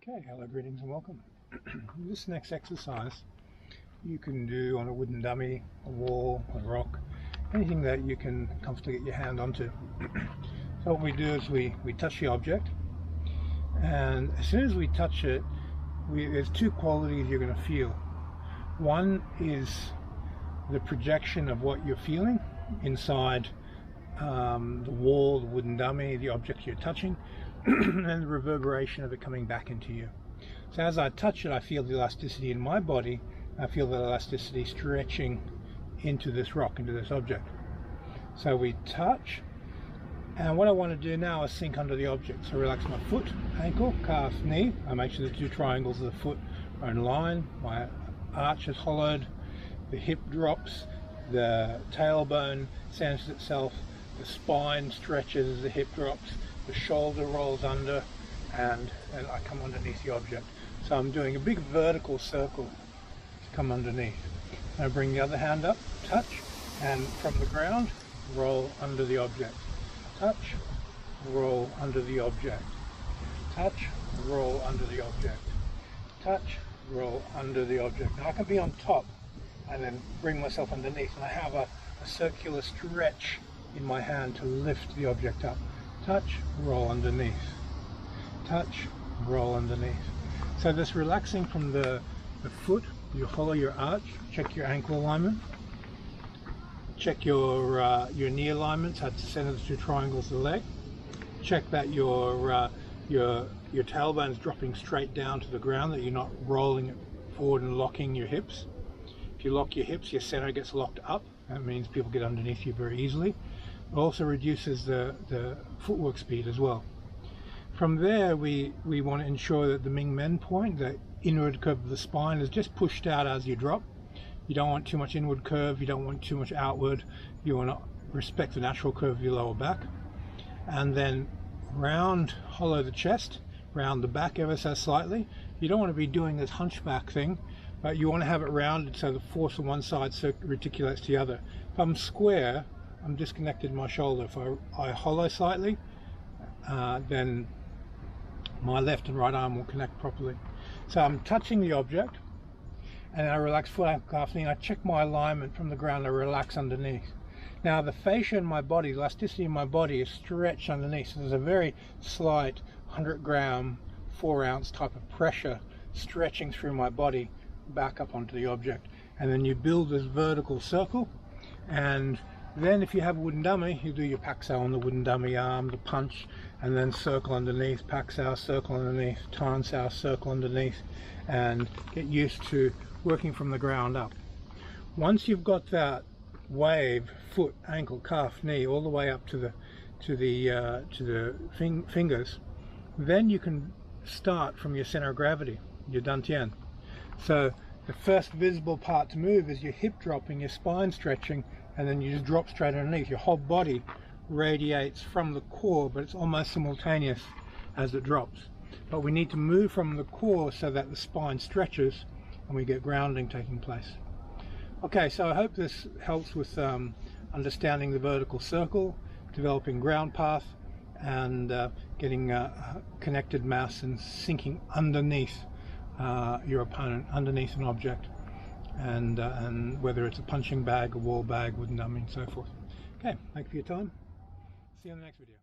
Okay, hello, greetings and welcome. This next exercise you can do on a wooden dummy, a wall, a rock, anything that you can comfortably get your hand onto. So what we do is we touch the object, and as soon as we touch it, there's two qualities you're going to feel. One is the projection of what you're feeling inside the wall, the wooden dummy, the object you're touching, and the reverberation of it coming back into you. So as I touch it, I feel the elasticity in my body. I feel the elasticity stretching into this rock, into this object. So we touch, and what I want to do now is sink under the object. So relax my foot, ankle, calf, knee. I make sure the two triangles of the foot are in line. My arch is hollowed, the hip drops, the tailbone centers itself, the spine stretches as the hip drops, the shoulder rolls under, and I come underneath the object. So I'm doing a big vertical circle to come underneath. I bring the other hand up, touch, and from the ground, roll under the object. Touch, roll under the object. Touch, roll under the object. Touch, roll under the object. Now I can be on top and then bring myself underneath, and I have a circular stretch in my hand to lift the object up. Touch, roll underneath. Touch, roll underneath. So this relaxing from the foot, you hollow your arch, check your ankle alignment, check your knee alignments at the center of the two triangles of the leg, check that your tailbone is dropping straight down to the ground, that you're not rolling it forward and locking your hips. If you lock your hips, your center gets locked up. That means people get underneath you very easily. It also reduces the footwork speed as well. From there, we want to ensure that the Ming Men point, the inward curve of the spine, is just pushed out as you drop. You don't want too much inward curve, you don't want too much outward. You want to respect the natural curve of your lower back. And then round, hollow the chest, round the back ever so slightly. You don't want to be doing this hunchback thing, but you want to have it rounded so the force on one side reticulates to the other. If I'm square, I'm disconnected my shoulder. If I hollow slightly, then my left and right arm will connect properly. So I'm touching the object, and I relax foot, ankle, calf, knee. I check my alignment from the ground. I relax underneath. Now the fascia in my body, the elasticity in my body is stretched underneath. So there's a very slight 100-gram, 4-ounce type of pressure stretching through my body back up onto the object. And then you build this vertical circle, and then if you have a wooden dummy, you do your paxao on the wooden dummy arm, the punch, and then circle underneath, paxao, circle underneath, tansao, circle underneath, and get used to working from the ground up. Once you've got that wave, foot, ankle, calf, knee, all the way up to the fingers, then you can start from your center of gravity, your dantian. So the first visible part to move is your hip dropping, your spine stretching, and then you just drop straight underneath. Your whole body radiates from the core, but it's almost simultaneous as it drops. But we need to move from the core so that the spine stretches and we get grounding taking place. Okay, so I hope this helps with understanding the vertical circle, developing ground path, and getting connected mass and sinking underneath your opponent, underneath an object, and whether it's a punching bag, a wall bag, wooden dummy, and so forth. Okay, thank you for your time. See you in the next video.